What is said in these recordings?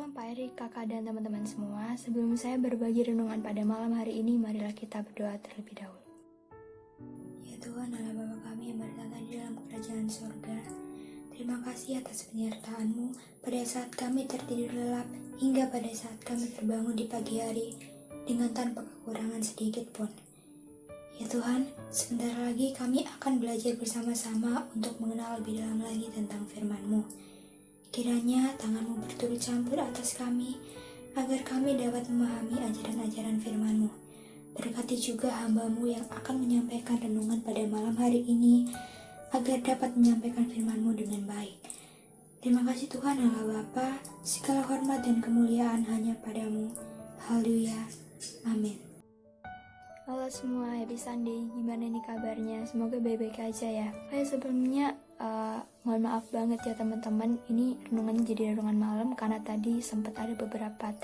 Shalom Pak Erik, kakak dan teman-teman semua. Sebelum saya berbagi renungan pada malam hari ini, marilah kita berdoa terlebih dahulu. Ya Tuhan, Allah Bapa kami yang bertata di dalam kerajaan surga, terima kasih atas penyertaan-Mu pada saat kami tertidur lelap hingga pada saat kami terbangun di pagi hari dengan tanpa kekurangan sedikit pun. Ya Tuhan, sebentar lagi kami akan belajar bersama-sama untuk mengenal lebih dalam lagi tentang firman-Mu. Kiranya tangan-Mu berturut campur atas kami, agar kami dapat memahami ajaran-ajaran firman-Mu. Berkati juga hamba-Mu yang akan menyampaikan renungan pada malam hari ini, agar dapat menyampaikan firman-Mu dengan baik. Terima kasih Tuhan Allah Bapa, segala hormat dan kemuliaan hanya padamu. Haleluya. Amin. Halo semua, happy Sunday. Gimana nih kabarnya? Semoga baik-baik aja ya. Sebelumnya mohon maaf banget ya teman-teman. Ini renungannya jadi renungan malam karena tadi sempat ada beberapa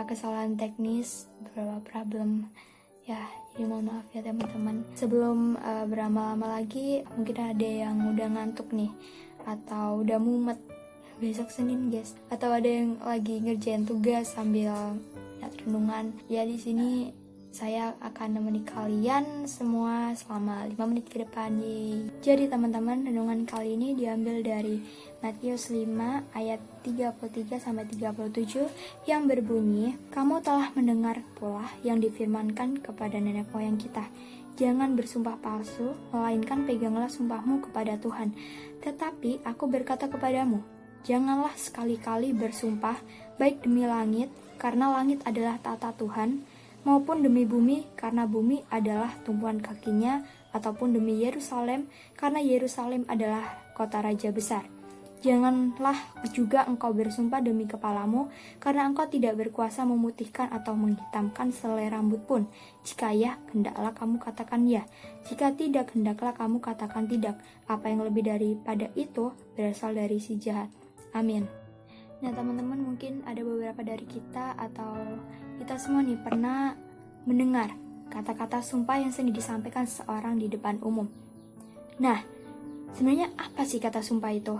kesalahan teknis, beberapa problem. Ya, jadi mohon maaf ya teman-teman. Sebelum berlama-lama lagi, mungkin ada yang udah ngantuk nih atau udah mumet. Besok Senin guys, atau ada yang lagi ngerjain tugas sambil lihat renungan. Ya di sini saya akan menemani kalian semua selama 5 menit ke depan. Jadi teman-teman, renungan kali ini diambil dari Matius 5 ayat 33 sampai 37 yang berbunyi, "Kamu telah mendengar pula yang difirmankan kepada nenek moyang kita. Jangan bersumpah palsu, melainkan peganglah sumpahmu kepada Tuhan. Tetapi aku berkata kepadamu, janganlah sekali-kali bersumpah baik demi langit, karena langit adalah tata Tuhan, maupun demi bumi, karena bumi adalah tumpuan kakinya, ataupun demi Yerusalem, karena Yerusalem adalah kota raja besar. Janganlah juga engkau bersumpah demi kepalamu, karena engkau tidak berkuasa memutihkan atau menghitamkan selai rambut pun. Jika ya, hendaklah kamu katakan ya. Jika tidak, hendaklah kamu katakan tidak. Apa yang lebih daripada itu berasal dari si jahat. Amin." Nah teman-teman, mungkin ada beberapa dari kita atau kita semua nih pernah mendengar kata-kata sumpah yang sering disampaikan seseorang di depan umum. Nah, sebenarnya apa sih kata sumpah itu?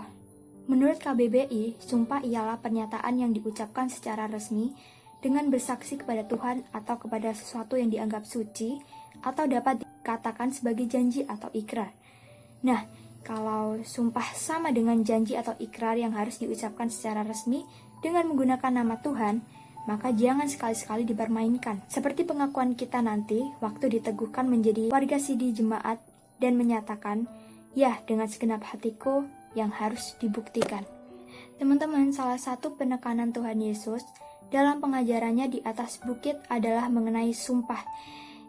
Menurut KBBI, sumpah ialah pernyataan yang diucapkan secara resmi dengan bersaksi kepada Tuhan atau kepada sesuatu yang dianggap suci atau dapat dikatakan sebagai janji atau ikrar. Nah, kalau sumpah sama dengan janji atau ikrar yang harus diucapkan secara resmi dengan menggunakan nama Tuhan, maka jangan sekali-sekali dipermainkan. Seperti pengakuan kita nanti waktu diteguhkan menjadi warga sidi jemaat dan menyatakan, ya dengan segenap hatiku yang harus dibuktikan. Teman-teman, salah satu penekanan Tuhan Yesus dalam pengajarannya di atas bukit adalah mengenai sumpah.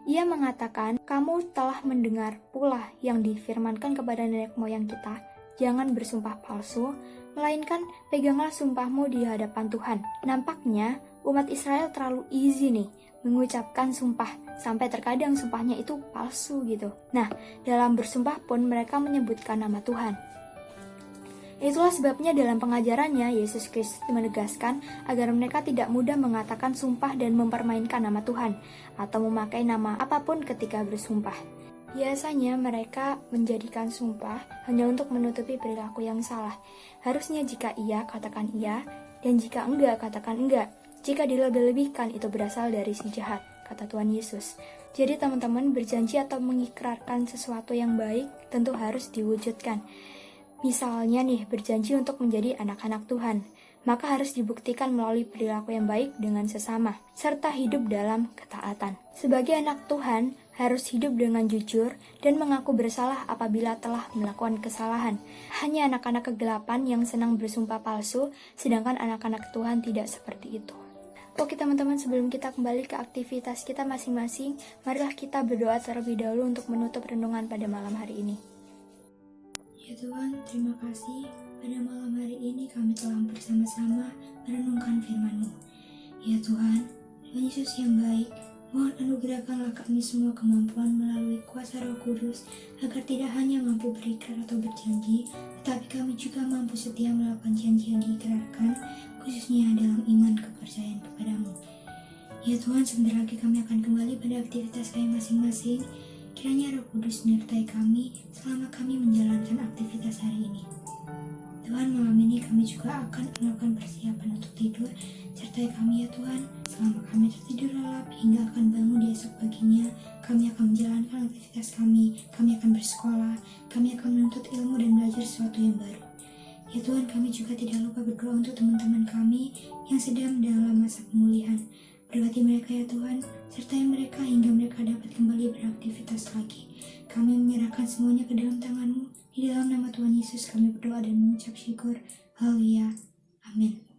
Ia mengatakan, kamu telah mendengar pula yang difirmankan kepada nenek moyang kita, jangan bersumpah palsu, melainkan peganglah sumpahmu di hadapan Tuhan. Nampaknya umat Israel terlalu easy nih mengucapkan sumpah, sampai terkadang sumpahnya itu palsu gitu. Nah, dalam bersumpah pun mereka menyebutkan nama Tuhan. Itulah sebabnya dalam pengajarannya, Yesus Kristus menegaskan agar mereka tidak mudah mengatakan sumpah dan mempermainkan nama Tuhan, atau memakai nama apapun ketika bersumpah. Biasanya mereka menjadikan sumpah hanya untuk menutupi perilaku yang salah. Harusnya jika iya, katakan iya, dan jika enggak, katakan enggak. Jika dilebih-lebihkan, itu berasal dari si jahat, kata Tuhan Yesus. Jadi teman-teman, berjanji atau mengikrarkan sesuatu yang baik tentu harus diwujudkan. Misalnya nih, berjanji untuk menjadi anak-anak Tuhan, maka harus dibuktikan melalui perilaku yang baik dengan sesama, serta hidup dalam ketaatan. Sebagai anak Tuhan, harus hidup dengan jujur dan mengaku bersalah apabila telah melakukan kesalahan. Hanya anak-anak kegelapan yang senang bersumpah palsu, sedangkan anak-anak Tuhan tidak seperti itu. Oke teman-teman, sebelum kita kembali ke aktivitas kita masing-masing, marilah kita berdoa terlebih dahulu untuk menutup renungan pada malam hari ini. Ya Tuhan, terima kasih pada malam hari ini kami telah bersama-sama merenungkan firman-Mu. Ya Tuhan, Tuhan Yesus yang baik, mohon anugerahkanlah kami semua kemampuan melalui kuasa Roh Kudus, agar tidak hanya mampu berikrar atau berjanji, tetapi kami juga mampu setia melakukan janji yang diikrarkan, khususnya dalam iman kepercayaan kepadamu. Ya Tuhan, sebentar lagi kami akan kembali pada aktivitas kami masing-masing. Kiranya Roh Kudus menyertai kami selama kami menjalankan aktivitas hari ini. Tuhan, malam ini kami juga juga akan melakukan persiapan untuk tidur. Sertai kami ya Tuhan, selama kami tertidur lelap hingga akan bangun di esok paginya. Kami akan menjalankan aktivitas kami akan bersekolah, kami akan menuntut ilmu dan belajar sesuatu yang baru. Ya Tuhan, kami juga tidak lupa berdoa untuk teman-teman kami yang sedang dalam masa pemulihan. Berkati mereka ya Tuhan, sertai mereka hingga mereka dapat kembali beraktivitas lagi. Kami menyerahkan semuanya ke dalam tangan-Mu. Di dalam nama Tuhan Yesus kami berdoa dan mengucap syukur. Haleluya. Amin.